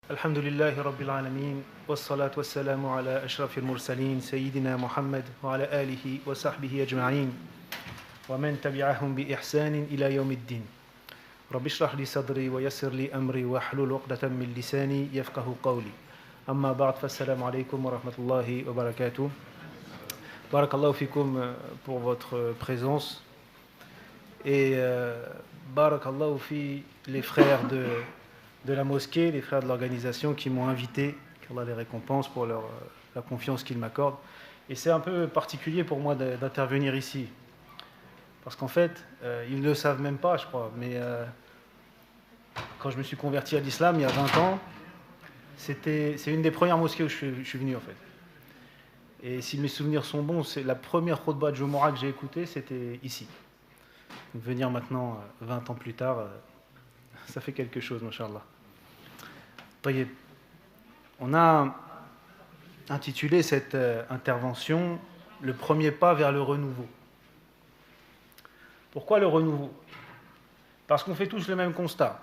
الحمد لله رب العالمين والصلاة والسلام على أشرف المرسلين سيدنا محمد وعلى آله وصحبه أجمعين ومن تبعهم بإحسان إلى يوم الدين رب اشرح لي صدري ويسر لي أمري واحلل عقدة من لساني يفقه قولي أما بعد فالسلام عليكم ورحمة الله وبركاته بارك الله فيكم pour votre présence et بارك الله في les frères de la mosquée, les frères de l'organisation qui m'ont invité, qu'Allah les récompense pour la confiance qu'ils m'accordent. Et c'est un peu particulier pour moi d'intervenir ici. Parce qu'en fait, ils ne le savent même pas, je crois, mais quand je me suis converti à l'islam il y a 20 ans, c'est une des premières mosquées où je suis venu en fait. Et si mes souvenirs sont bons, c'est la première khutbah de Jumu'ah que j'ai écoutée, c'était ici. Donc venir maintenant, 20 ans plus tard, ça fait quelque chose, mashallah. On a intitulé cette intervention « Le premier pas vers le renouveau ». Pourquoi le renouveau? Parce qu'on fait tous le même constat,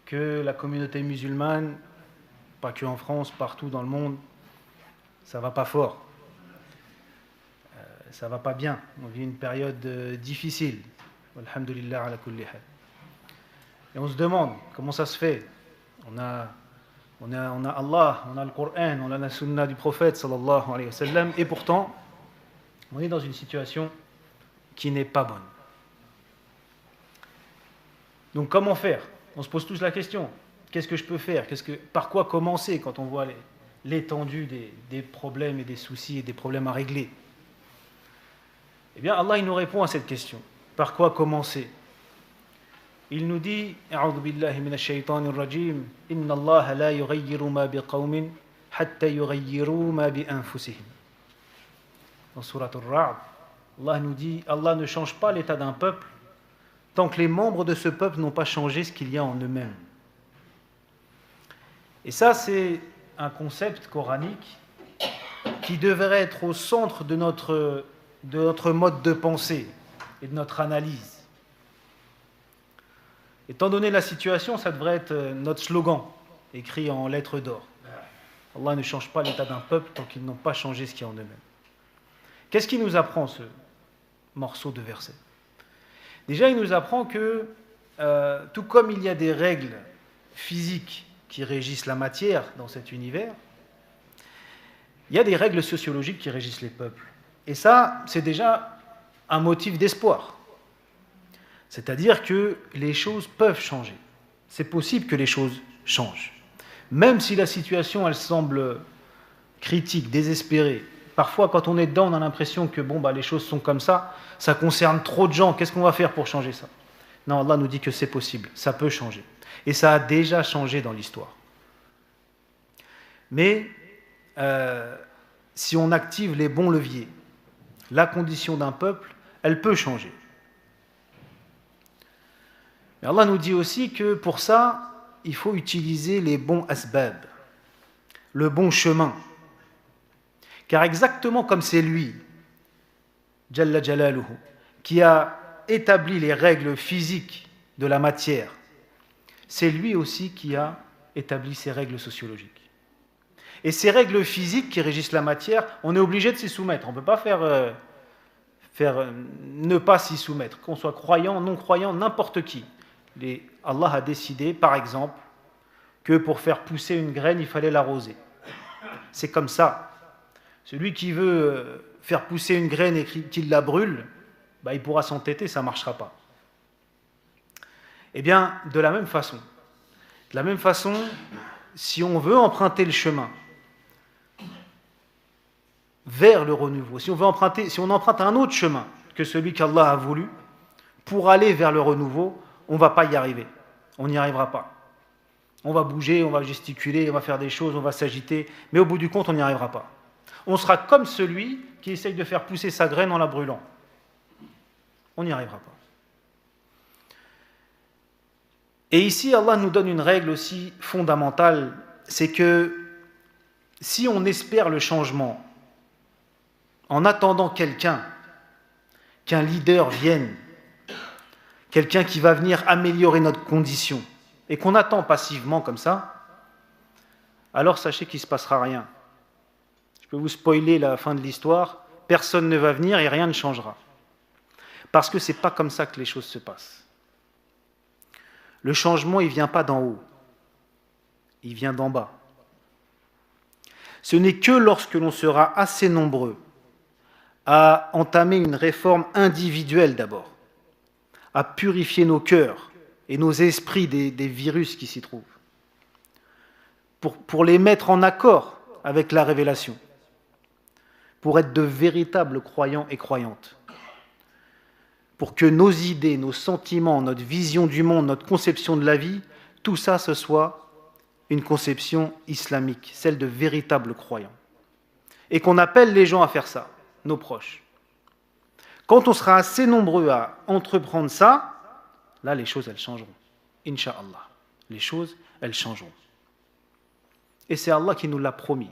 que la communauté musulmane, pas que en France, partout dans le monde, ça va pas fort, ça va pas bien, on vit une période difficile, alhamdulillah ala kulli hal. Et on se demande comment ça se fait. On a Allah, on a le Coran, on a la sunna du prophète sallallahu alayhi wa sallam, et pourtant on est dans une situation qui n'est pas bonne. Donc comment faire? On se pose tous la question. Qu'est-ce que je peux faire? Par quoi commencer quand on voit l'étendue des problèmes et des soucis et des problèmes à régler? Eh bien Allah il nous répond à cette question. Par quoi commencer? Il nous dit A'udhu billahi minash shaytanir rajim Inna Allah la yughayyiru ma biqawmin hatta yughayyiru ma bi anfusihim. Dans Surat Ar-Ra'd, Allah nous dit Allah ne change pas l'état d'un peuple tant que les membres de ce peuple n'ont pas changé ce qu'il y a en eux-mêmes. Et ça c'est un concept coranique qui devrait être au centre de notre mode de pensée et de notre analyse. Étant donné la situation, ça devrait être notre slogan, écrit en lettres d'or. Allah ne change pas l'état d'un peuple tant qu'ils n'ont pas changé ce qui est en eux-mêmes. Qu'est-ce qui nous apprend ce morceau de verset? Déjà, il nous apprend que, tout comme il y a des règles physiques qui régissent la matière dans cet univers, il y a des règles sociologiques qui régissent les peuples. Et ça, c'est déjà un motif d'espoir. C'est-à-dire que les choses peuvent changer. C'est possible que les choses changent. Même si la situation, elle semble critique, désespérée. Parfois, quand on est dedans, on a l'impression que les choses sont comme ça concerne trop de gens, qu'est-ce qu'on va faire pour changer ça? Non, Allah nous dit que c'est possible, ça peut changer. Et ça a déjà changé dans l'histoire. Mais, si on active les bons leviers, la condition d'un peuple, elle peut changer. Mais Allah nous dit aussi que pour ça, il faut utiliser les bons asbab, le bon chemin. Car exactement comme c'est lui, Jalla Jalaluhu, qui a établi les règles physiques de la matière, c'est lui aussi qui a établi ces règles sociologiques. Et ces règles physiques qui régissent la matière, on est obligé de s'y soumettre. On ne peut pas ne pas s'y soumettre, qu'on soit croyant, non croyant, n'importe qui. Allah a décidé, par exemple, que pour faire pousser une graine, il fallait l'arroser. C'est comme ça. Celui qui veut faire pousser une graine et qu'il la brûle, il pourra s'entêter, ça ne marchera pas. Eh bien, de la même façon, si on veut emprunter le chemin vers le renouveau, si on emprunte un autre chemin que celui qu'Allah a voulu, pour aller vers le renouveau, on ne va pas y arriver. On n'y arrivera pas. On va bouger, on va gesticuler, on va faire des choses, on va s'agiter, mais au bout du compte, on n'y arrivera pas. On sera comme celui qui essaye de faire pousser sa graine en la brûlant. On n'y arrivera pas. Et ici, Allah nous donne une règle aussi fondamentale, c'est que si on espère le changement, en attendant qu'un leader vienne, quelqu'un qui va venir améliorer notre condition, et qu'on attend passivement comme ça, alors sachez qu'il ne se passera rien. Je peux vous spoiler la fin de l'histoire, personne ne va venir et rien ne changera. Parce que ce n'est pas comme ça que les choses se passent. Le changement, il ne vient pas d'en haut, il vient d'en bas. Ce n'est que lorsque l'on sera assez nombreux à entamer une réforme individuelle d'abord, à purifier nos cœurs et nos esprits des virus qui s'y trouvent, pour les mettre en accord avec la révélation, pour être de véritables croyants et croyantes, pour que nos idées, nos sentiments, notre vision du monde, notre conception de la vie, tout ça, ce soit une conception islamique, celle de véritables croyants. Et qu'on appelle les gens à faire ça, nos proches. Quand on sera assez nombreux à entreprendre ça, là, les choses, elles changeront. Inch'Allah. Les choses, elles changeront. Et c'est Allah qui nous l'a promis.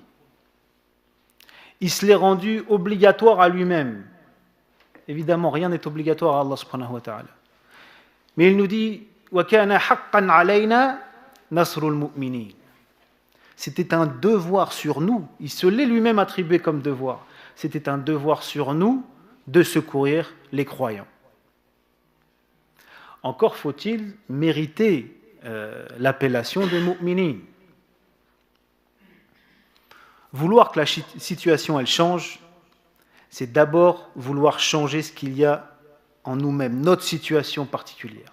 Il se l'est rendu obligatoire à lui-même. Évidemment, rien n'est obligatoire à Allah subhanahu wa ta'ala. Mais il nous dit وَكَانَ حَقًّا عَلَيْنَا نَصْرُ الْمُؤْمِنِينَ. C'était un devoir sur nous. Il se l'est lui-même attribué comme devoir. C'était un devoir sur nous de secourir les croyants. Encore faut-il mériter l'appellation de mu'minin. Vouloir que la situation elle change, c'est d'abord vouloir changer ce qu'il y a en nous-mêmes, notre situation particulière.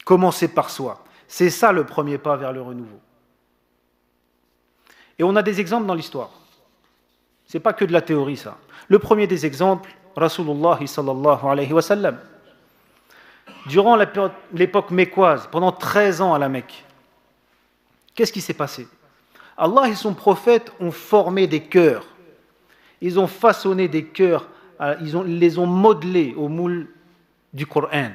Commencer par soi. C'est ça le premier pas vers le renouveau. Et on a des exemples dans l'histoire. Ce n'est pas que de la théorie, ça. Le premier des exemples, Rasulullah sallallahu alayhi wa sallam. Durant l'époque mécoise, pendant 13 ans à la Mecque, qu'est-ce qui s'est passé? Allah et son prophète ont formé des cœurs. Ils ont façonné des cœurs, ils les ont modelés au moule du Coran.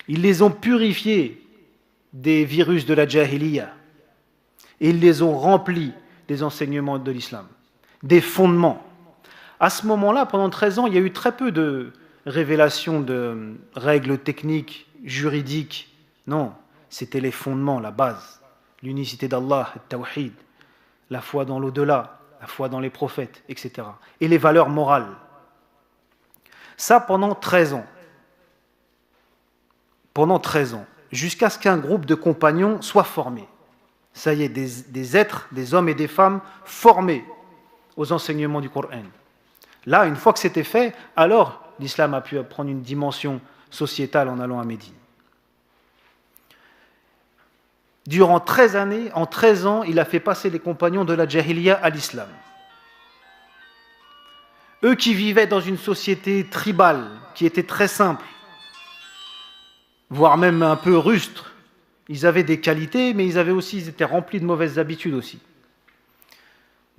Ils les ont purifiés des virus de la jahiliya. Et ils les ont remplis des enseignements de l'islam, des fondements. À ce moment-là, pendant 13 ans, il y a eu très peu de révélations de règles techniques, juridiques. Non, c'était les fondements, la base. L'unicité d'Allah, le tawhid, la foi dans l'au-delà, la foi dans les prophètes, etc. Et les valeurs morales. Ça pendant 13 ans. Pendant 13 ans. Jusqu'à ce qu'un groupe de compagnons soit formé. Ça y est, des êtres, des hommes et des femmes formés aux enseignements du Coran. Là, une fois que c'était fait, alors l'islam a pu prendre une dimension sociétale en allant à Médine. Durant 13 années, en 13 ans, il a fait passer les compagnons de la Jahiliya à l'islam. Eux qui vivaient dans une société tribale, qui était très simple, voire même un peu rustre, ils avaient des qualités, mais ils étaient remplis de mauvaises habitudes aussi.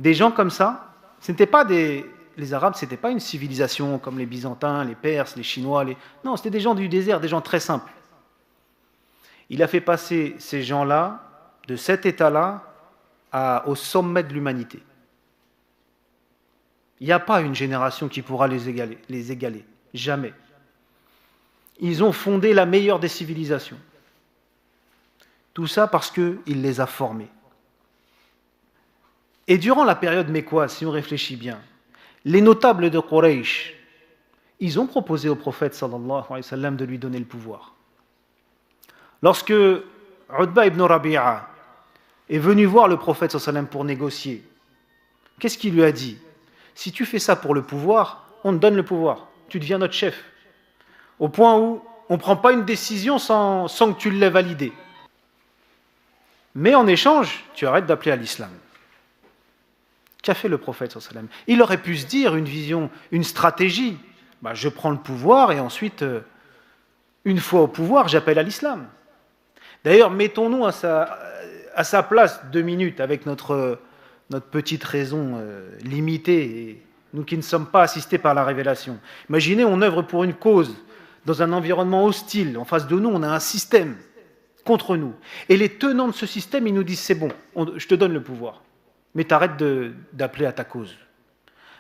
Des gens comme ça, les Arabes, ce n'était pas une civilisation comme les Byzantins, les Perses, les Chinois. Non, c'était des gens du désert, des gens très simples. Il a fait passer ces gens-là, de cet état-là, au sommet de l'humanité. Il n'y a pas une génération qui pourra les égaler. Jamais. Ils ont fondé la meilleure des civilisations. Tout ça parce qu'il les a formés. Et durant la période mécoise, si on réfléchit bien, les notables de Quraysh, ils ont proposé au prophète sallallahu alayhi wa sallam de lui donner le pouvoir. Lorsque Utba ibn Rabi'a est venu voir le prophète sallallahu alayhi wa sallam pour négocier, qu'est-ce qu'il lui a dit? Si tu fais ça pour le pouvoir, on te donne le pouvoir, tu deviens notre chef. Au point où on ne prend pas une décision sans que tu l'aies validée. Mais en échange, tu arrêtes d'appeler à l'islam. Qu'a fait le prophète sallallahu alayhi wa sallam? Il aurait pu se dire une vision, une stratégie. Je prends le pouvoir et ensuite, une fois au pouvoir, j'appelle à l'islam. D'ailleurs, mettons-nous à sa place 2 minutes avec notre petite raison limitée, et nous qui ne sommes pas assistés par la révélation. Imaginez, on œuvre pour une cause dans un environnement hostile. En face de nous, on a un système contre nous. Et les tenants de ce système, ils nous disent, c'est bon, je te donne le pouvoir. Mais t'arrêtes d'appeler à ta cause.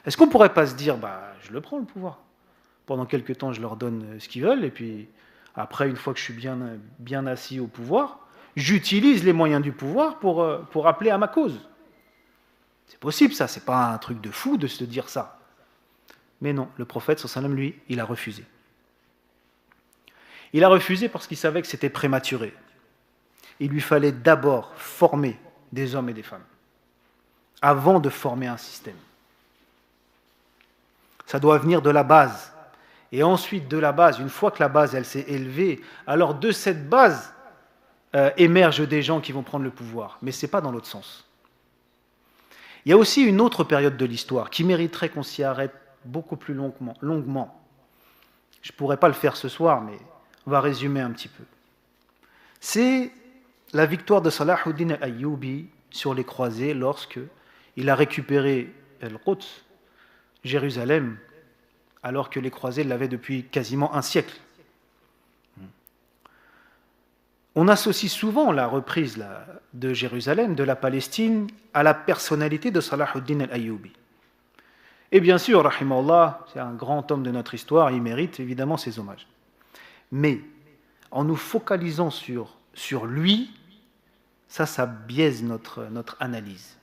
Est-ce qu'on ne pourrait pas se dire, je le prends le pouvoir. Pendant quelque temps, je leur donne ce qu'ils veulent, et puis après, une fois que je suis bien assis au pouvoir, j'utilise les moyens du pouvoir pour appeler à ma cause. C'est possible ça, c'est pas un truc de fou de se dire ça. Mais non, le prophète sallallahu alayhi wa sallam, lui, il a refusé. Il a refusé parce qu'il savait que c'était prématuré. Il lui fallait d'abord former des hommes et des femmes, avant de former un système. Ça doit venir de la base. Et ensuite de la base, une fois que la base elle s'est élevée, alors de cette base émergent des gens qui vont prendre le pouvoir. Mais ce n'est pas dans l'autre sens. Il y a aussi une autre période de l'histoire qui mériterait qu'on s'y arrête beaucoup plus longuement. Je ne pourrais pas le faire ce soir, mais on va résumer un petit peu. C'est la victoire de Salahuddin al-Ayyubi sur les croisés lorsque il a récupéré Al-Quds, Jérusalem, alors que les croisés l'avaient depuis quasiment un siècle. On associe souvent la reprise de Jérusalem, de la Palestine, à la personnalité de Salahuddin al-Ayyubi. Et bien sûr, rahimahullah, c'est un grand homme de notre histoire, il mérite évidemment ses hommages. Mais en nous focalisant sur lui, ça biaise notre analyse.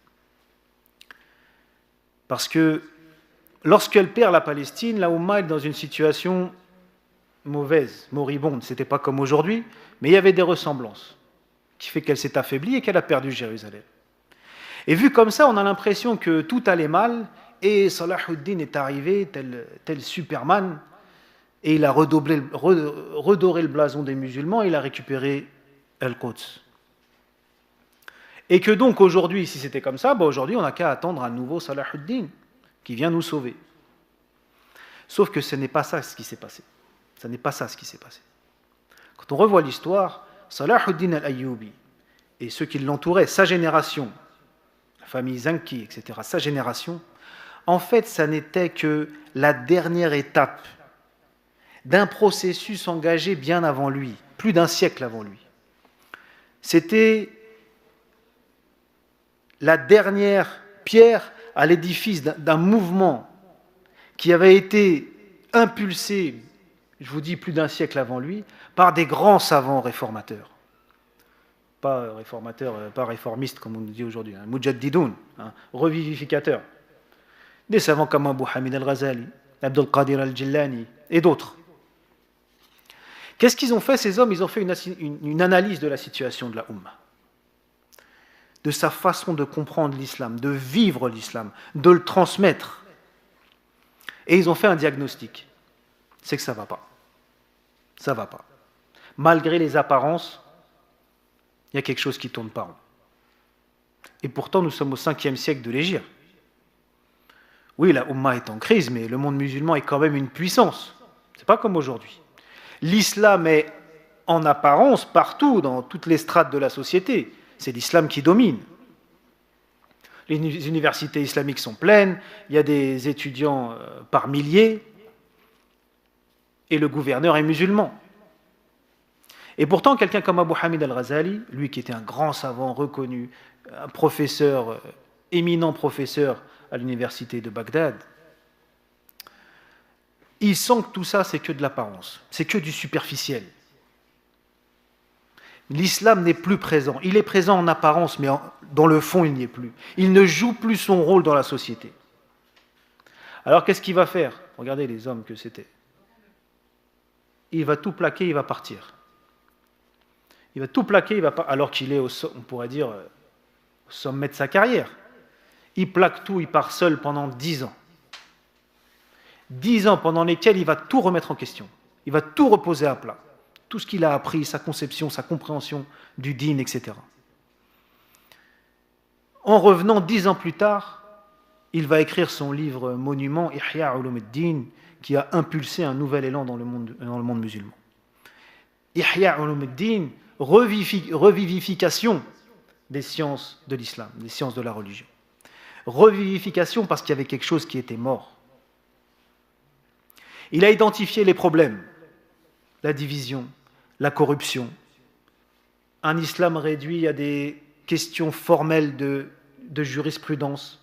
Parce que lorsqu'elle perd la Palestine, la Oumma est dans une situation mauvaise, moribonde. Ce n'était pas comme aujourd'hui, mais il y avait des ressemblances qui fait qu'elle s'est affaiblie et qu'elle a perdu Jérusalem. Et vu comme ça, on a l'impression que tout allait mal et Salahuddin est arrivé tel Superman et il a redoré le blason des musulmans et il a récupéré Al-Quds. Et que donc aujourd'hui, si c'était comme ça, aujourd'hui on n'a qu'à attendre un nouveau Salahuddin qui vient nous sauver. Sauf que ce n'est pas ça ce qui s'est passé. Ce n'est pas ça ce qui s'est passé. Quand on revoit l'histoire, Salahuddin al-Ayyubi et ceux qui l'entouraient, sa génération, la famille Zanki, etc., sa génération, en fait, ça n'était que la dernière étape d'un processus engagé bien avant lui, plus d'un siècle avant lui. C'était la dernière pierre à l'édifice d'un mouvement qui avait été impulsé, je vous dis plus d'un siècle avant lui, par des grands savants réformateurs. Pas réformateurs, pas réformistes comme on nous dit aujourd'hui, hein, mujaddidoun, hein, revivificateurs. Des savants comme Abu Hamid al-Ghazali, Abdul Qadir al-Jillani et d'autres. Qu'est-ce qu'ils ont fait ces hommes? Ils ont fait une analyse de la situation de la Ummah, de sa façon de comprendre l'islam, de vivre l'islam, de le transmettre. Et ils ont fait un diagnostic. C'est que ça ne va pas. Ça ne va pas. Malgré les apparences, il y a quelque chose qui ne tourne pas rond. Et pourtant, nous sommes au 5e siècle de l'Hégire. Oui, la Ummah est en crise, mais le monde musulman est quand même une puissance. Ce n'est pas comme aujourd'hui. L'islam est en apparence partout, dans toutes les strates de la société. C'est l'islam qui domine. Les universités islamiques sont pleines, il y a des étudiants par milliers, et le gouverneur est musulman. Et pourtant, quelqu'un comme Abu Hamid al-Ghazali, lui qui était un grand savant reconnu, un professeur, éminent professeur à l'université de Bagdad, il sent que tout ça, c'est que de l'apparence, c'est que du superficiel. L'islam n'est plus présent. Il est présent en apparence, mais dans le fond, il n'y est plus. Il ne joue plus son rôle dans la société. Alors, qu'est-ce qu'il va faire? Regardez les hommes que c'était. Il va tout plaquer, il va partir. Il va tout plaquer, alors qu'il est, on pourrait dire, au sommet de sa carrière. Il plaque tout, il part seul pendant 10 ans. 10 ans pendant lesquels il va tout remettre en question. Il va tout reposer à plat. Tout ce qu'il a appris, sa conception, sa compréhension du dîn, etc. En revenant 10 ans plus tard, il va écrire son livre monument, Ihya Ulum ad-Din, qui a impulsé un nouvel élan dans le monde musulman. Ihya Ulum ad-Din, revivification des sciences de l'islam, des sciences de la religion. Revivification parce qu'il y avait quelque chose qui était mort. Il a identifié les problèmes, la division, la corruption, un islam réduit à des questions formelles de jurisprudence,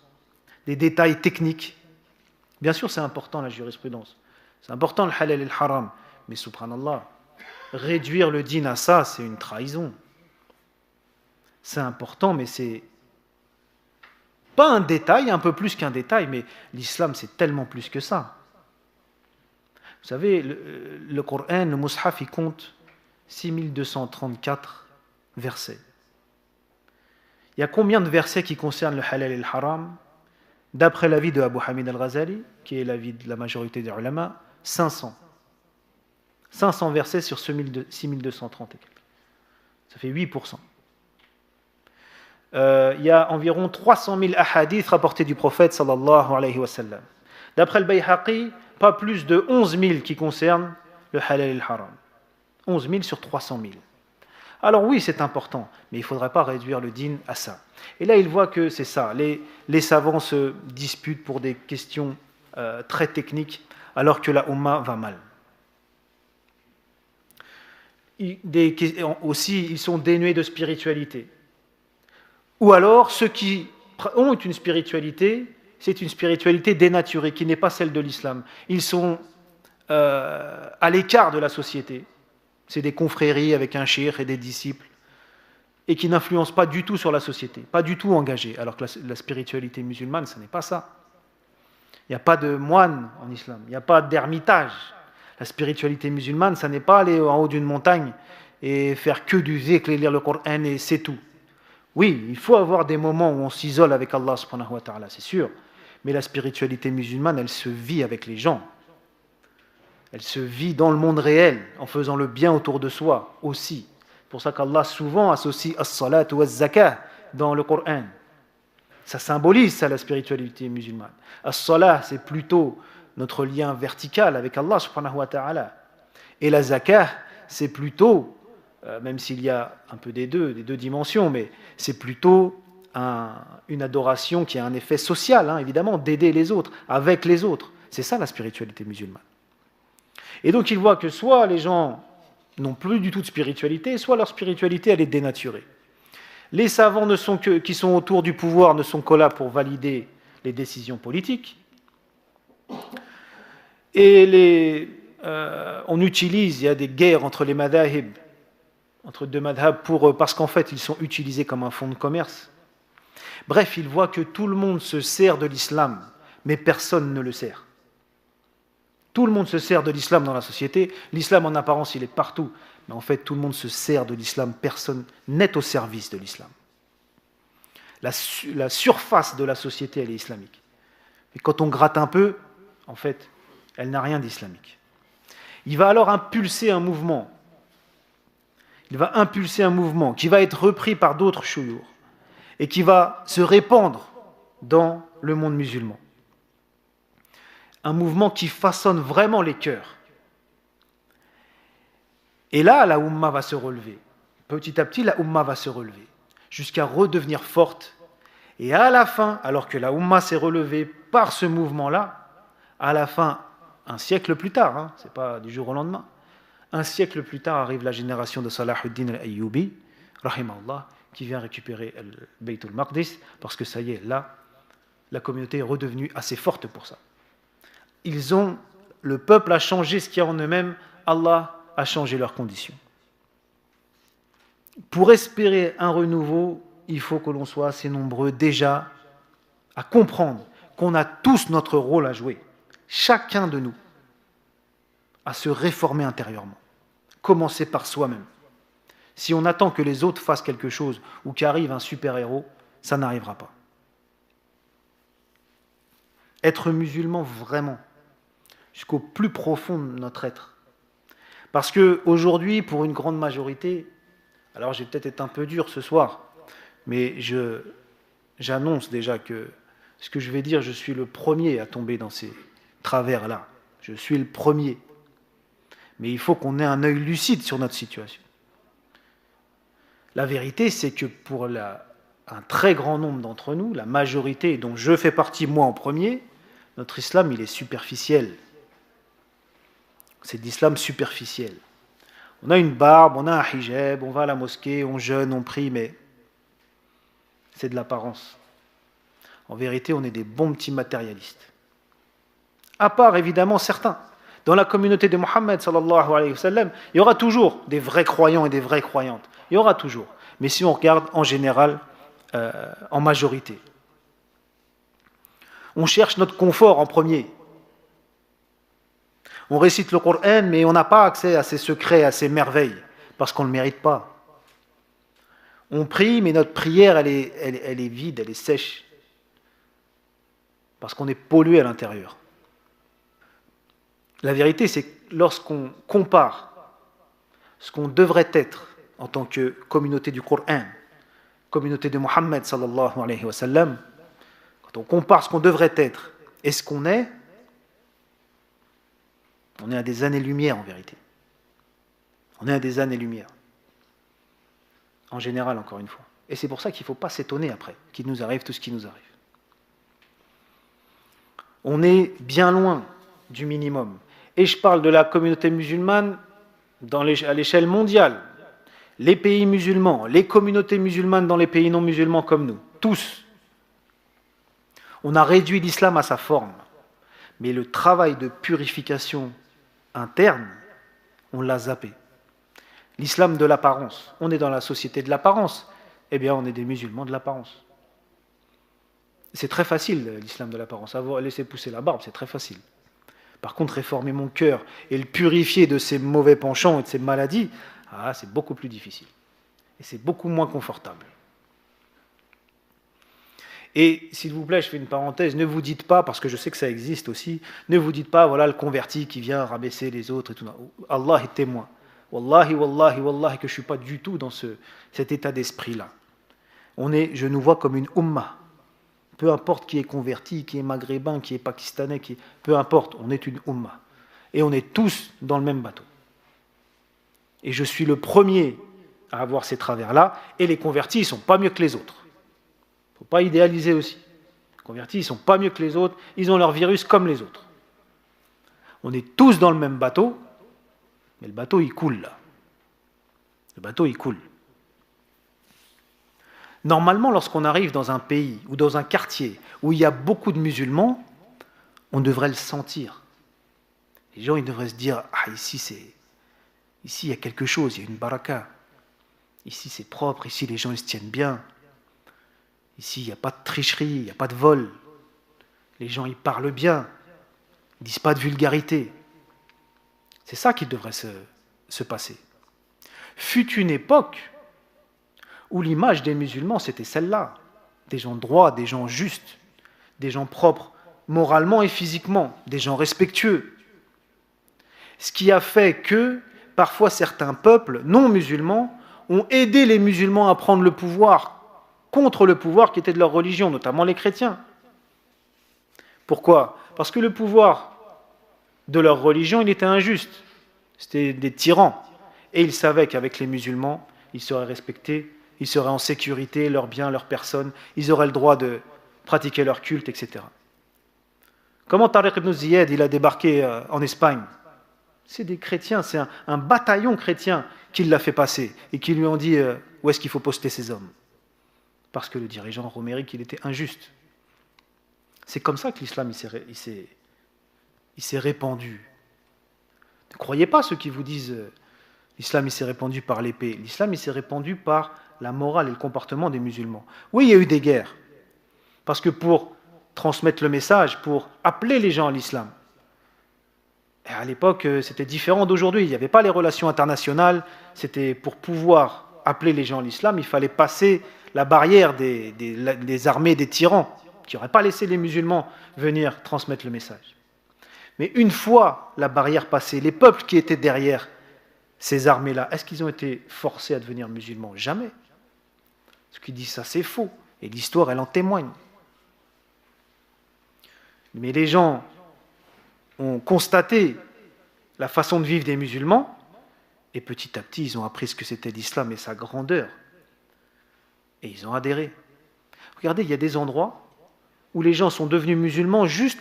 des détails techniques. Bien sûr, c'est important la jurisprudence, c'est important le halal et le haram, mais subhanallah, réduire le dîn à ça, c'est une trahison. C'est important, mais c'est pas un détail, un peu plus qu'un détail, mais l'islam, c'est tellement plus que ça. Vous savez, le Coran, le Mus'haf, il compte 6234 versets. Il y a combien de versets qui concernent le halal et le haram? D'après l'avis de Abu Hamid al-Ghazali, qui est l'avis de la majorité des ulama, 500. 500 versets sur 6230 et quelques. Ça fait 8%. Il y a environ 300 000 ahadiths rapportés du prophète sallallahu alayhi wa sallam. D'après le Bayhaqi, pas plus de 11 000 qui concernent le halal et le haram. 11 000 sur 300 000. Alors oui, c'est important, mais il ne faudrait pas réduire le din à ça. Et là, il voit que c'est ça. Les savants se disputent pour des questions très techniques, alors que la Ummah va mal. Aussi, ils sont dénués de spiritualité. Ou alors, ceux qui ont une spiritualité, c'est une spiritualité dénaturée, qui n'est pas celle de l'islam. Ils sont à l'écart de la société. C'est des confréries avec un cheikh et des disciples, et qui n'influencent pas du tout sur la société, pas du tout engagés. Alors que la spiritualité musulmane, ce n'est pas ça. Il n'y a pas de moine en islam, il n'y a pas d'ermitage. La spiritualité musulmane, ça n'est pas aller en haut d'une montagne et faire que du zikr et lire le Coran et c'est tout. Oui, il faut avoir des moments où on s'isole avec Allah subhanahu wa ta'ala, c'est sûr. Mais la spiritualité musulmane, elle se vit avec les gens. Elle se vit dans le monde réel, en faisant le bien autour de soi aussi. C'est pour ça qu'Allah souvent associe as-salat ou az-zakah dans le Coran. Ça symbolise ça, la spiritualité musulmane. As-salah, c'est plutôt notre lien vertical avec Allah subhanahu wa ta'ala. Et la zakah, c'est plutôt, même s'il y a un peu des deux dimensions, mais c'est plutôt une adoration qui a un effet social, évidemment, d'aider les autres, avec les autres. C'est ça la spiritualité musulmane. Et donc il voit que soit les gens n'ont plus du tout de spiritualité, soit leur spiritualité elle est dénaturée. Les savants qui sont autour du pouvoir ne sont que là pour valider les décisions politiques. Et on utilise, il y a des guerres entre les madhahib, entre deux madhab, parce qu'en fait ils sont utilisés comme un fonds de commerce. Bref, il voit que tout le monde se sert de l'islam, mais personne ne le sert. Tout le monde se sert de l'islam dans la société. L'islam, en apparence, il est partout. Mais en fait, tout le monde se sert de l'islam. Personne n'est au service de l'islam. La surface de la société, elle est islamique. Et quand on gratte un peu, en fait, elle n'a rien d'islamique. Il va alors impulser un mouvement. Il va impulser un mouvement qui va être repris par d'autres chouyours et qui va se répandre dans le monde musulman. Un mouvement qui façonne vraiment les cœurs. Et là, la Ummah va se relever. Petit à petit, la Ummah va se relever, jusqu'à redevenir forte. Et à la fin, alors que la Ummah s'est relevée par ce mouvement-là, à la fin, un siècle plus tard, c'est pas du jour au lendemain, un siècle plus tard arrive la génération de Salahuddin al-Ayyubi, rahimahullah, qui vient récupérer le Bayt al-Maqdis, parce que ça y est, là, la communauté est redevenue assez forte pour ça. Le peuple a changé ce qu'il y a en eux-mêmes, Allah a changé leurs conditions. Pour espérer un renouveau, il faut que l'on soit assez nombreux déjà à comprendre qu'on a tous notre rôle à jouer, chacun de nous, à se réformer intérieurement. Commencer par soi-même. Si on attend que les autres fassent quelque chose ou qu'arrive un super-héros, ça n'arrivera pas. Être musulman vraiment, jusqu'au plus profond de notre être. Parce qu'aujourd'hui, pour une grande majorité, alors j'ai peut-être été un peu dur ce soir, mais j'annonce déjà que ce que je vais dire, je suis le premier à tomber dans ces travers-là. Je suis le premier. Mais il faut qu'on ait un œil lucide sur notre situation. La vérité, c'est que pour un très grand nombre d'entre nous, la majorité, dont je fais partie moi en premier, notre islam, il est superficiel. C'est de l'islam superficiel. On a une barbe, on a un hijab, on va à la mosquée, on jeûne, on prie, mais c'est de l'apparence. En vérité, on est des bons petits matérialistes. À part, évidemment, certains. Dans la communauté de Mohammed, sallallahu alayhi wa sallam, il y aura toujours des vrais croyants et des vraies croyantes. Il y aura toujours. mais si on regarde en général, en majorité. On cherche notre confort en premier. On récite le Coran, mais on n'a pas accès à ses secrets, à ses merveilles, parce qu'on ne le mérite pas. On prie, mais notre prière, elle est vide, elle est sèche, parce qu'on est pollué à l'intérieur. La vérité, c'est que lorsqu'on compare ce qu'on devrait être en tant que communauté du Coran, communauté de Mohammed sallallahu alayhi wa sallam, quand on compare ce qu'on devrait être et ce qu'on est, on est à des années-lumière en vérité. On est à des années-lumière. En général, encore une fois. Et c'est pour ça qu'il ne faut pas s'étonner après qu'il nous arrive tout ce qui nous arrive. On est bien loin du minimum. Et je parle de la communauté musulmane à l'échelle mondiale. Les pays musulmans, les communautés musulmanes dans les pays non musulmans comme nous, tous. On a réduit l'islam à sa forme. Mais le travail de purification interne, on l'a zappé. L'islam de l'apparence. On est dans la société de l'apparence. Eh bien, on est des musulmans de l'apparence. C'est très facile, l'islam de l'apparence. Laisser pousser la barbe, c'est très facile. Par contre, réformer mon cœur et le purifier de ses mauvais penchants et de ses maladies, c'est beaucoup plus difficile. Et c'est beaucoup moins confortable. Et s'il vous plaît, je fais une parenthèse, ne vous dites pas, parce que je sais que ça existe aussi, ne vous dites pas, voilà le converti qui vient rabaisser les autres et tout. Allah est témoin. Wallahi, wallahi, wallahi, que je ne suis pas du tout dans cet état d'esprit-là. Je nous vois comme une ummah. Peu importe qui est converti, qui est maghrébin, qui est pakistanais, peu importe, on est une ummah. Et on est tous dans le même bateau. Et je suis le premier à avoir ces travers-là, et les convertis, ils ne sont pas mieux que les autres. Il ne faut pas idéaliser aussi. Les convertis, ils ne sont pas mieux que les autres, ils ont leur virus comme les autres. On est tous dans le même bateau, mais le bateau, il coule là. Le bateau, il coule. Normalement, lorsqu'on arrive dans un pays ou dans un quartier où il y a beaucoup de musulmans, on devrait le sentir. Les gens, ils devraient se dire, ici, il y a quelque chose, il y a une baraka. Ici, c'est propre, ici, les gens, ils se tiennent bien. Ici, il n'y a pas de tricherie, il n'y a pas de vol. Les gens, ils parlent bien. Ils ne disent pas de vulgarité. C'est ça qui devrait se passer. Fut une époque où l'image des musulmans, c'était celle-là. Des gens droits, des gens justes, des gens propres, moralement et physiquement, des gens respectueux. Ce qui a fait que, parfois, certains peuples non musulmans ont aidé les musulmans à prendre le pouvoir contre le pouvoir qui était de leur religion, notamment les chrétiens. Pourquoi ? Parce que le pouvoir de leur religion, il était injuste. C'était des tyrans. Et ils savaient qu'avec les musulmans, ils seraient respectés, ils seraient en sécurité, leurs biens, leurs personnes, ils auraient le droit de pratiquer leur culte, etc. Comment Tariq ibn Ziyad, il a débarqué en Espagne ? C'est des chrétiens, c'est un bataillon chrétien qui l'a fait passer et qui lui ont dit où est-ce qu'il faut poster ces hommes. Parce que le dirigeant romérique, il était injuste. C'est comme ça que l'islam il s'est répandu. Ne croyez pas ceux qui vous disent l'islam il s'est répandu par l'épée. L'islam il s'est répandu par la morale et le comportement des musulmans. Oui, il y a eu des guerres. Parce que pour transmettre le message, pour appeler les gens à l'islam, et à l'époque, c'était différent d'aujourd'hui. Il n'y avait pas les relations internationales. C'était pour pouvoir appeler les gens à l'islam, il fallait passer la barrière des armées des tyrans qui n'auraient pas laissé les musulmans venir transmettre le message. Mais une fois la barrière passée, les peuples qui étaient derrière ces armées-là, est-ce qu'ils ont été forcés à devenir musulmans ? Jamais. Ce qui dit ça, c'est faux. Et l'histoire, elle en témoigne. Mais les gens ont constaté la façon de vivre des musulmans, et petit à petit, ils ont appris ce que c'était l'islam et sa grandeur. Et ils ont adhéré. Regardez, il y a des endroits où les gens sont devenus musulmans juste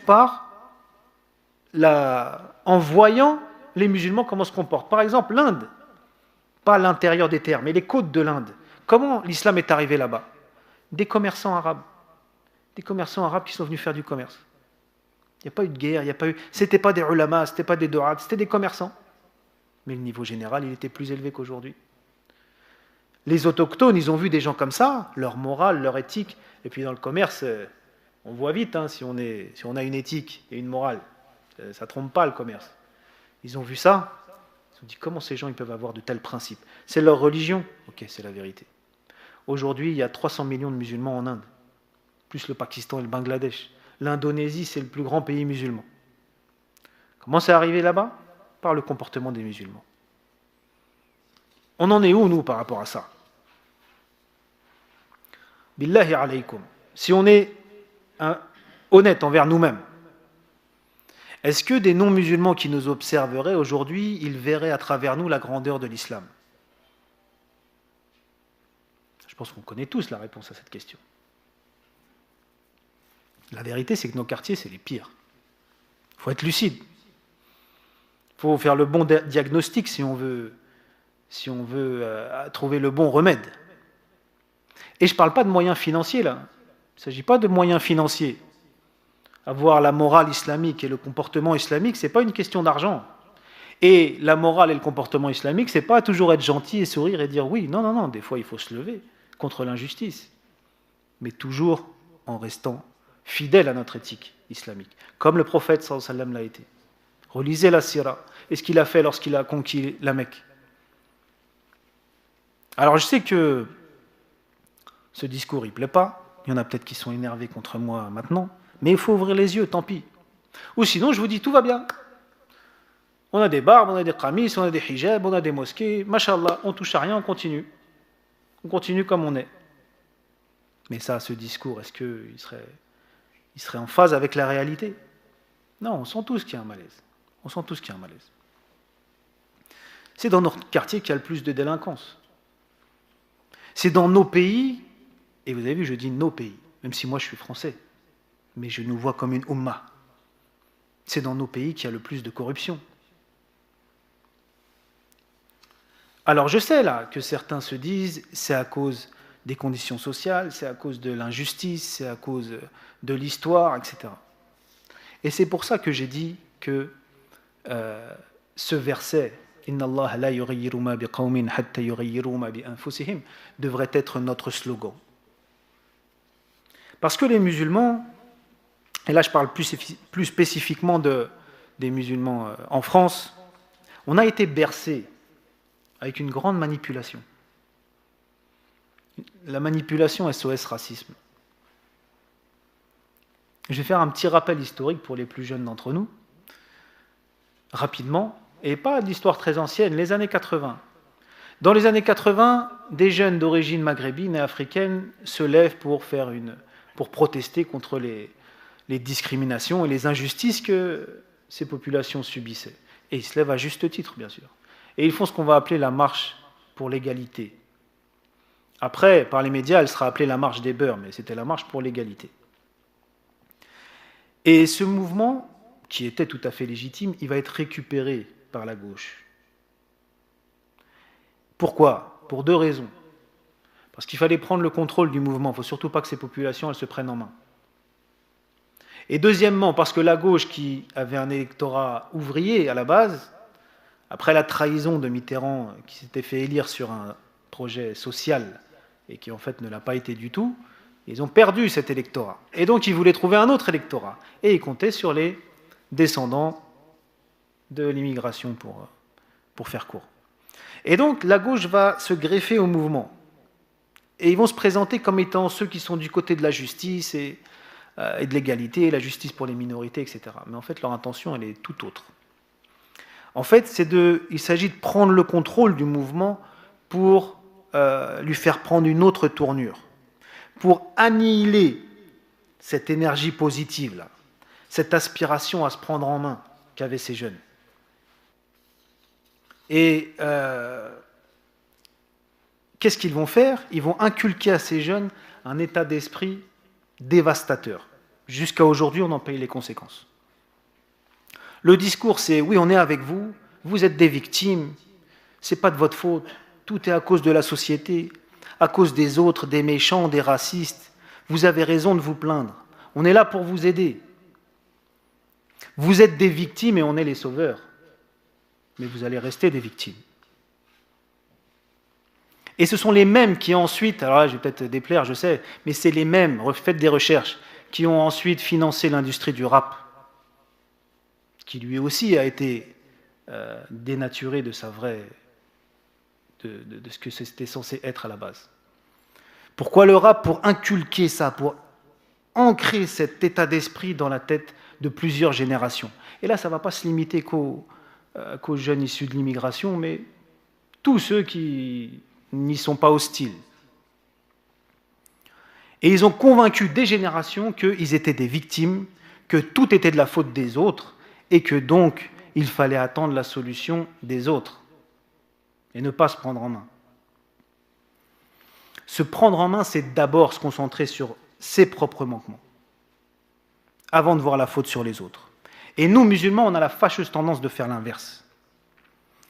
en voyant les musulmans comment se comportent. Par exemple, l'Inde, pas l'intérieur des terres, mais les côtes de l'Inde. Comment l'islam est arrivé là-bas ? Des commerçants arabes. Des commerçants arabes qui sont venus faire du commerce. Il n'y a pas eu de guerre, c'était pas des ulama, c'était pas des du'at, c'était des commerçants. Mais le niveau général, il était plus élevé qu'aujourd'hui. Les autochtones, ils ont vu des gens comme ça, leur morale, leur éthique. Et puis dans le commerce, on voit vite hein, si on a une éthique et une morale. Ça ne trompe pas le commerce. Ils ont vu ça. Ils se sont dit comment ces gens ils peuvent avoir de tels principes. C'est leur religion. Ok, c'est la vérité. Aujourd'hui, il y a 300 millions de musulmans en Inde, plus le Pakistan et le Bangladesh. L'Indonésie, c'est le plus grand pays musulman. Comment c'est arrivé là-bas? Par le comportement des musulmans. On en est où, nous, par rapport à ça? Billahi alaykum. Si on est honnête envers nous-mêmes, est-ce que des non-musulmans qui nous observeraient aujourd'hui, ils verraient à travers nous la grandeur de l'islam? Je pense qu'on connaît tous la réponse à cette question. La vérité, c'est que nos quartiers, c'est les pires. Il faut être lucide. Il faut faire le bon diagnostic si on veut trouver le bon remède. Et je ne parle pas de moyens financiers, là. Il ne s'agit pas de moyens financiers. Avoir la morale islamique et le comportement islamique, ce n'est pas une question d'argent. Et la morale et le comportement islamique, ce n'est pas toujours être gentil et sourire et dire oui. Non, non, non. Des fois, il faut se lever contre l'injustice. Mais toujours en restant fidèle à notre éthique islamique. Comme le prophète sallallahu alayhi wa sallam l'a été. Relisez la sira. Et ce qu'il a fait lorsqu'il a conquis la Mecque. Alors je sais que ce discours, il ne plaît pas. Il y en a peut-être qui sont énervés contre moi maintenant. Mais il faut ouvrir les yeux, tant pis. Ou sinon, je vous dis, tout va bien. On a des barbes, on a des qamis, on a des hijabs, on a des mosquées. Mashallah, on touche à rien, on continue. On continue comme on est. Mais ça, ce discours, est-ce qu'il serait en phase avec la réalité? Non, on sent tous qu'il y a un malaise. On sent tous qu'il y a un malaise. C'est dans notre quartier qu'il y a le plus de délinquance. C'est dans nos pays, et vous avez vu, je dis nos pays, même si moi je suis français, mais je nous vois comme une umma. C'est dans nos pays qu'il y a le plus de corruption. Alors je sais là que certains se disent c'est à cause des conditions sociales, c'est à cause de l'injustice, c'est à cause de l'histoire, etc. Et c'est pour ça que j'ai dit que ce verset Inna Allah la yughayyiru ma biqawmin hatta yughayyiru ma bi anfusihim devrait être notre slogan. Parce que les musulmans, et là je parle plus spécifiquement des musulmans en France, on a été bercés avec une grande manipulation. La manipulation SOS racisme. Je vais faire un petit rappel historique pour les plus jeunes d'entre nous, rapidement, et pas d'histoire très ancienne, les années 80. Dans les années 80, des jeunes d'origine maghrébine et africaine se lèvent pour protester contre les discriminations et les injustices que ces populations subissaient. Et ils se lèvent à juste titre, bien sûr. Et ils font ce qu'on va appeler la marche pour l'égalité. Après, par les médias, elle sera appelée la marche des beurs, mais c'était la marche pour l'égalité. Et ce mouvement, qui était tout à fait légitime, il va être récupéré par la gauche. Pourquoi? Pour deux raisons. Parce qu'il fallait prendre le contrôle du mouvement. Il ne faut surtout pas que ces populations elles se prennent en main. Et deuxièmement, parce que la gauche, qui avait un électorat ouvrier à la base, après la trahison de Mitterrand, qui s'était fait élire sur un projet social, et qui en fait ne l'a pas été du tout, ils ont perdu cet électorat. Et donc ils voulaient trouver un autre électorat. Et ils comptaient sur les descendants de l'immigration pour faire court. Et donc la gauche va se greffer au mouvement. Et ils vont se présenter comme étant ceux qui sont du côté de la justice et de l'égalité, la justice pour les minorités, etc. Mais en fait leur intention elle est tout autre. En fait il s'agit de prendre le contrôle du mouvement pour lui faire prendre une autre tournure, pour annihiler cette énergie positive là, cette aspiration à se prendre en main qu'avaient ces jeunes. Et qu'est-ce qu'ils vont faire? Ils vont inculquer à ces jeunes un état d'esprit dévastateur. Jusqu'à aujourd'hui, on en paye les conséquences. Le discours, c'est « oui, on est avec vous, vous êtes des victimes, c'est pas de votre faute, tout est à cause de la société, à cause des autres, des méchants, des racistes. Vous avez raison de vous plaindre. On est là pour vous aider. Vous êtes des victimes et on est les sauveurs. Mais vous allez rester des victimes. » Et ce sont les mêmes qui ensuite, alors là je vais peut-être déplaire, je sais, mais c'est les mêmes, faites des recherches, qui ont ensuite financé l'industrie du rap, qui lui aussi a été dénaturé de sa vraie, de ce que c'était censé être à la base. Pourquoi le rap? Pour inculquer ça, pour ancrer cet état d'esprit dans la tête de plusieurs générations. Et là, ça ne va pas se limiter qu'aux jeunes issus de l'immigration, mais tous ceux qui n'y sont pas hostiles. Et ils ont convaincu des générations qu'ils étaient des victimes, que tout était de la faute des autres, et que donc il fallait attendre la solution des autres, et ne pas se prendre en main. Se prendre en main, c'est d'abord se concentrer sur ses propres manquements, avant de voir la faute sur les autres. Et nous, musulmans, on a la fâcheuse tendance de faire l'inverse.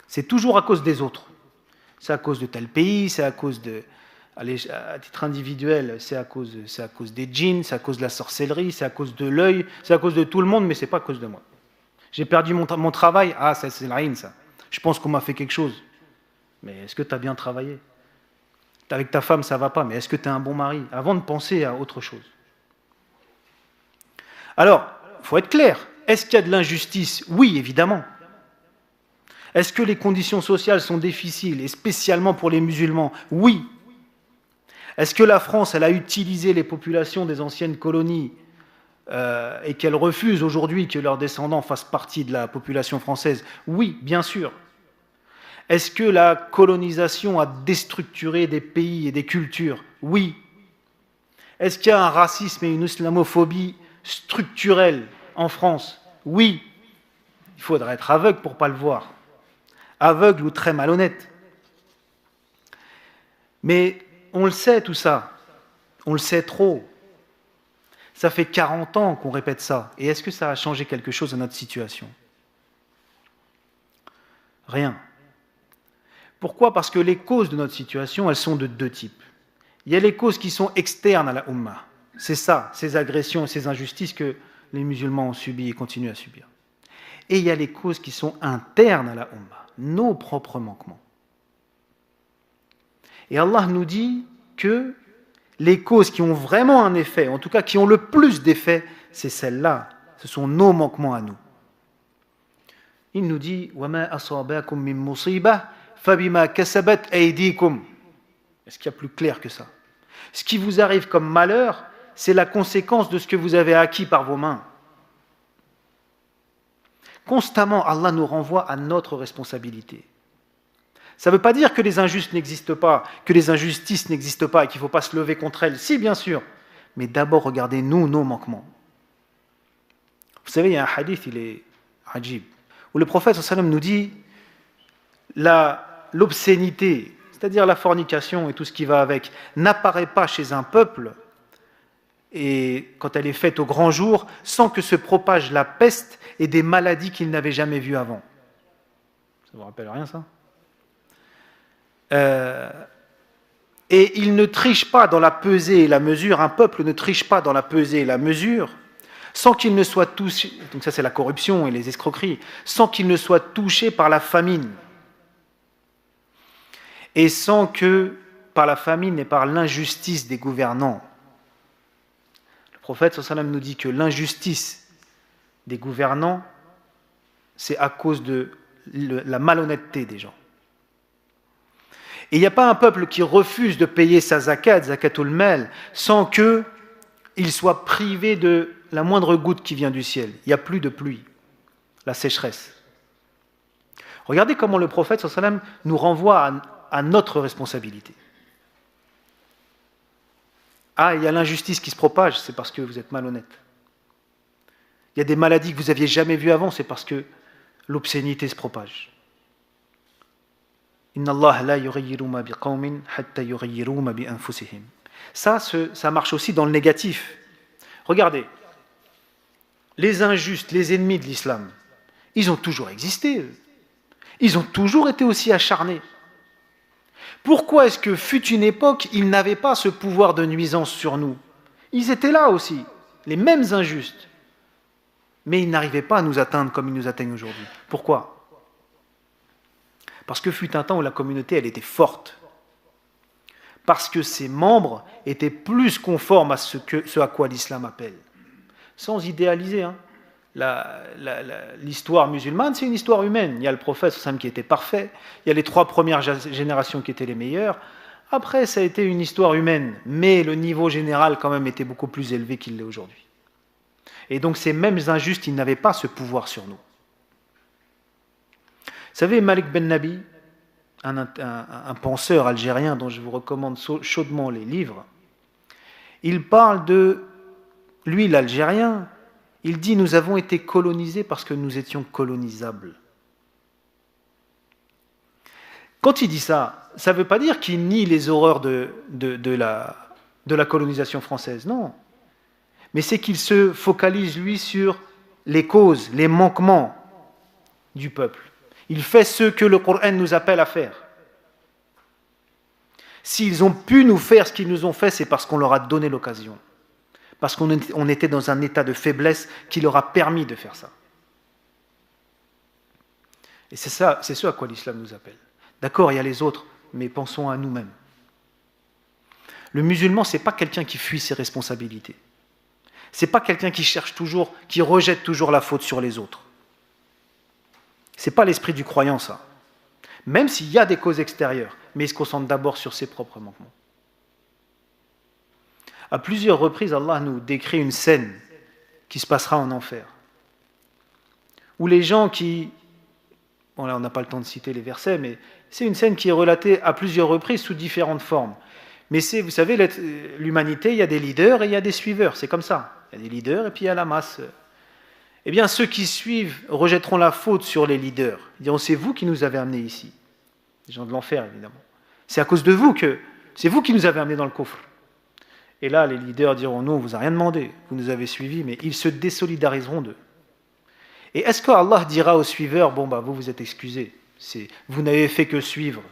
C'est toujours à cause des autres. C'est à cause de tel pays, c'est à cause de... Allez, à titre individuel, c'est à cause des djinns, c'est à cause de la sorcellerie, c'est à cause de l'œil, c'est à cause de tout le monde, mais c'est pas à cause de moi. J'ai perdu mon travail, ah, ça, c'est l'aïn, ça. Je pense qu'on m'a fait quelque chose. Mais est-ce que tu as bien travaillé? Avec ta femme, ça va pas, mais est-ce que tu es un bon mari? Avant de penser à autre chose. Alors, il faut être clair. Est-ce qu'il y a de l'injustice? Oui, évidemment. Est-ce que les conditions sociales sont difficiles, et spécialement pour les musulmans? Oui. Est-ce que la France, elle a utilisé les populations des anciennes colonies et qu'elle refuse aujourd'hui que leurs descendants fassent partie de la population française? Oui, bien sûr. Est-ce que la colonisation a déstructuré des pays et des cultures? Oui. Est-ce qu'il y a un racisme et une islamophobie structurelle en France? Oui. Il faudrait être aveugle pour ne pas le voir. Aveugle ou très malhonnête. Mais on le sait tout ça. On le sait trop. Ça fait 40 ans qu'on répète ça. Et est-ce que ça a changé quelque chose dans notre situation? Rien. Pourquoi? Parce que les causes de notre situation, elles sont de deux types. Il y a les causes qui sont externes à la Ummah. C'est ça, ces agressions et ces injustices que les musulmans ont subies et continuent à subir. Et il y a les causes qui sont internes à la Ummah, nos propres manquements. Et Allah nous dit que les causes qui ont vraiment un effet, en tout cas qui ont le plus d'effet, c'est celles-là. Ce sont nos manquements à nous. Il nous dit وَمَا أَصَابَكُم مِّن مُّصِيبَةٍ فَبِمَا كَسَبَتْ أَيْدِيكُمْ. Est-ce qu'il y a plus clair que ça? Ce qui vous arrive comme malheur, c'est la conséquence de ce que vous avez acquis par vos mains. Constamment, Allah nous renvoie à notre responsabilité. Ça ne veut pas dire que les injustes n'existent pas, que les injustices n'existent pas et qu'il ne faut pas se lever contre elles. Si, bien sûr. Mais d'abord, regardez nous, nos manquements. Vous savez, il y a un hadith, il est ajib, où le prophète sallallahu alayhi wa sallam nous dit l'obscénité, c'est-à-dire la fornication et tout ce qui va avec, n'apparaît pas chez un peuple, et quand elle est faite au grand jour, sans que se propage la peste et des maladies qu'il n'avait jamais vues avant. Ça vous rappelle rien, ça? Et il ne triche pas dans la pesée et la mesure, un peuple ne triche pas dans la pesée et la mesure, sans qu'il ne soit touché, donc ça c'est la corruption et les escroqueries, sans qu'il ne soit touché par la famine. Et sans que, par la famine et par l'injustice des gouvernants. Le prophète sallallahu alayhi wa sallam nous dit que l'injustice des gouvernants, c'est à cause de la malhonnêteté des gens. Et il n'y a pas un peuple qui refuse de payer sa zakat, zakatul mal, sans qu'il soit privé de la moindre goutte qui vient du ciel. Il n'y a plus de pluie, la sécheresse. Regardez comment le prophète sallallahu alayhi wa sallam nous renvoie à notre responsabilité. Ah, il y a l'injustice qui se propage, c'est parce que vous êtes malhonnête. Il y a des maladies que vous n'aviez jamais vues avant, c'est parce que l'obscénité se propage. Inna Allah la yughayyiru ma biqawmin hatta yughayyiru ma bi anfusihim. Ça marche aussi dans le négatif. Regardez, les injustes, les ennemis de l'islam, ils ont toujours existé, eux. Ils ont toujours été aussi acharnés. Pourquoi est-ce que fut une époque, ils n'avaient pas ce pouvoir de nuisance sur nous? Ils étaient là aussi, les mêmes injustes. Mais ils n'arrivaient pas à nous atteindre comme ils nous atteignent aujourd'hui. Pourquoi? Parce que fut un temps où la communauté, elle était forte. parce que ses membres étaient plus conformes à ce à quoi l'islam appelle. Sans idéaliser, hein. L'histoire musulmane, c'est une histoire humaine. Il y a le prophète qui était parfait, il y a les 3 premières générations qui étaient les meilleures. Après, ça a été une histoire humaine, mais le niveau général quand même était beaucoup plus élevé qu'il l'est aujourd'hui. Et donc ces mêmes injustes, ils n'avaient pas ce pouvoir sur nous. Vous savez, Malik Ben Nabi, un penseur algérien dont je vous recommande chaudement les livres, il parle de, lui l'Algérien, il dit « Nous avons été colonisés parce que nous étions colonisables ». Quand il dit ça, ça ne veut pas dire qu'il nie les horreurs de la colonisation française, non. Mais c'est qu'il se focalise, lui, sur les causes, les manquements du peuple. Il fait ce que le Coran nous appelle à faire. S'ils ont pu nous faire ce qu'ils nous ont fait, c'est parce qu'on leur a donné l'occasion. Parce qu'on était dans un état de faiblesse qui leur a permis de faire ça. Et c'est ce à quoi l'islam nous appelle. D'accord, il y a les autres, mais pensons à nous-mêmes. Le musulman, ce n'est pas quelqu'un qui fuit ses responsabilités. Ce n'est pas quelqu'un qui cherche toujours, qui rejette toujours la faute sur les autres. Ce n'est pas l'esprit du croyant, ça. Même s'il y a des causes extérieures, mais il se concentre d'abord sur ses propres manquements. À plusieurs reprises, Allah nous décrit une scène qui se passera en enfer. Où les gens qui... Bon là, on n'a pas le temps de citer les versets, mais c'est une scène qui est relatée à plusieurs reprises sous différentes formes. Mais c'est, vous savez, l'humanité, il y a des leaders et il y a des suiveurs, c'est comme ça. Il y a des leaders et puis il y a la masse. Eh bien, ceux qui suivent rejetteront la faute sur les leaders. Ils diront, c'est vous qui nous avez amenés ici. Les gens de l'enfer, évidemment. C'est à cause de vous que... C'est vous qui nous avez amenés dans le coffre. Et là, les leaders diront, non, on ne vous a rien demandé, vous nous avez suivis, mais ils se désolidariseront d'eux. Et est-ce que Allah dira aux suiveurs, bon, bah, vous êtes excusés, vous n'avez fait que suivre?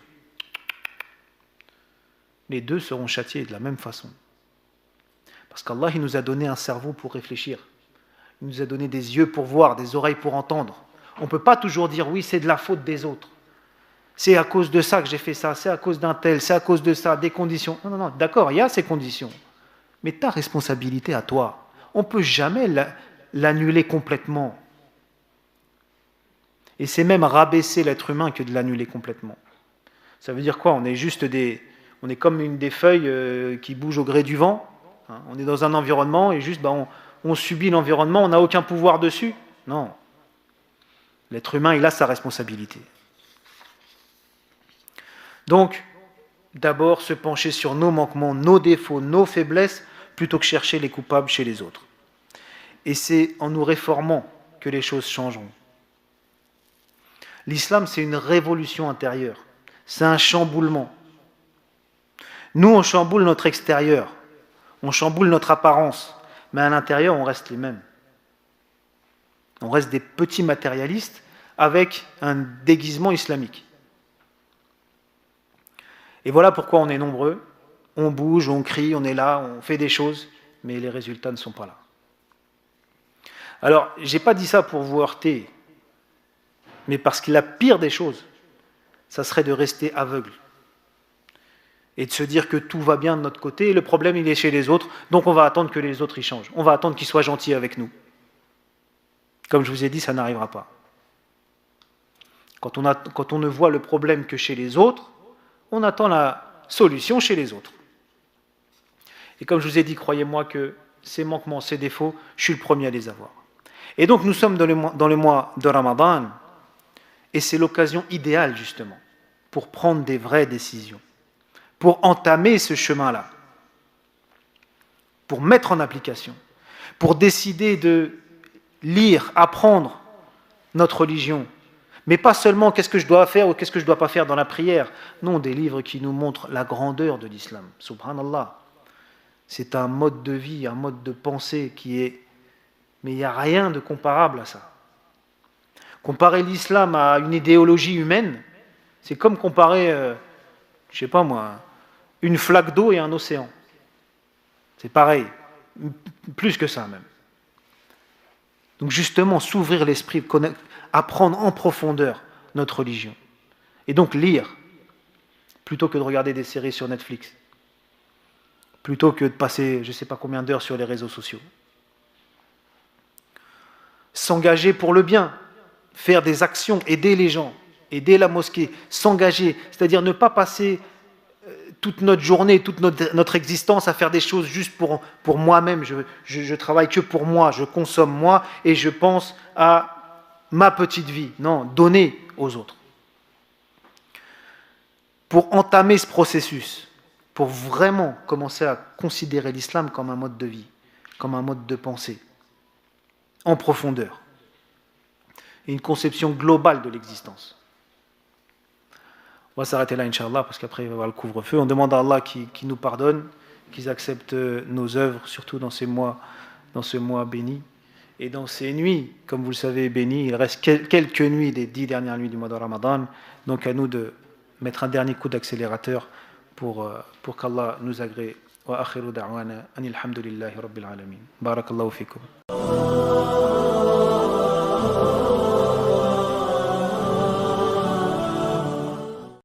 Les deux seront châtiés de la même façon. Parce qu'Allah, il nous a donné un cerveau pour réfléchir. Il nous a donné des yeux pour voir, des oreilles pour entendre. On ne peut pas toujours dire, oui, c'est de la faute des autres. C'est à cause de ça que j'ai fait ça, c'est à cause d'un tel, c'est à cause de ça, des conditions. Non, non, non, d'accord, il y a ces conditions. Mais ta responsabilité à toi, on ne peut jamais l'annuler complètement. Et c'est même rabaisser l'être humain que de l'annuler complètement. Ça veut dire quoi? On est comme des feuilles qui bougent au gré du vent. Hein, on est dans un environnement et juste on subit l'environnement, on n'a aucun pouvoir dessus. Non. L'être humain, il a sa responsabilité. Donc, d'abord se pencher sur nos manquements, nos défauts, nos faiblesses, plutôt que chercher les coupables chez les autres. Et c'est en nous réformant que les choses changeront. L'islam, c'est une révolution intérieure. C'est un chamboulement. Nous, on chamboule notre extérieur. On chamboule notre apparence. Mais à l'intérieur, on reste les mêmes. On reste des petits matérialistes avec un déguisement islamique. Et voilà pourquoi on est nombreux. On bouge, on crie, on est là, on fait des choses, mais les résultats ne sont pas là. Alors, je n'ai pas dit ça pour vous heurter, mais parce que la pire des choses, ça serait de rester aveugle et de se dire que tout va bien de notre côté, et le problème il est chez les autres, donc on va attendre que les autres y changent. On va attendre qu'ils soient gentils avec nous. Comme je vous ai dit, ça n'arrivera pas. Quand on ne voit le problème que chez les autres, on attend la solution chez les autres. Et comme je vous ai dit, croyez-moi que ces manquements, ces défauts, je suis le premier à les avoir. Et donc nous sommes dans le mois de Ramadan, et c'est l'occasion idéale justement pour prendre des vraies décisions, pour entamer ce chemin-là, pour mettre en application, pour décider de lire, apprendre notre religion, mais pas seulement qu'est-ce que je dois faire ou qu'est-ce que je ne dois pas faire dans la prière. Non, des livres qui nous montrent la grandeur de l'islam. Subhanallah. C'est un mode de vie, un mode de pensée qui est... Mais il n'y a rien de comparable à ça. Comparer l'islam à une idéologie humaine, c'est comme comparer, je ne sais pas moi, une flaque d'eau et un océan. C'est pareil, plus que ça même. Donc justement, s'ouvrir l'esprit, apprendre en profondeur notre religion. Et donc lire, plutôt que de regarder des séries sur Netflix. plutôt que de passer je ne sais pas combien d'heures sur les réseaux sociaux. S'engager pour le bien, faire des actions, aider les gens, aider la mosquée, s'engager, c'est-à-dire ne pas passer toute notre journée, toute notre existence à faire des choses juste pour moi-même. Je travaille que pour moi, je consomme moi et je pense à ma petite vie. Non, donner aux autres. Pour entamer ce processus, pour vraiment commencer à considérer l'islam comme un mode de vie, comme un mode de pensée, en profondeur. Et une conception globale de l'existence. On va s'arrêter là, Inch'Allah, parce qu'après il va y avoir le couvre-feu. On demande à Allah qui nous pardonne, qu'il accepte nos œuvres, surtout dans ce mois béni. Et dans ces nuits, comme vous le savez, bénies, il reste quelques nuits des 10 dernières nuits du mois de Ramadan. Donc à nous de mettre un dernier coup d'accélérateur pour qu'Allah nous agrée. Wa akhiru da'wana anil hamdulillahi rabbil alamin. Barakallahu fikum.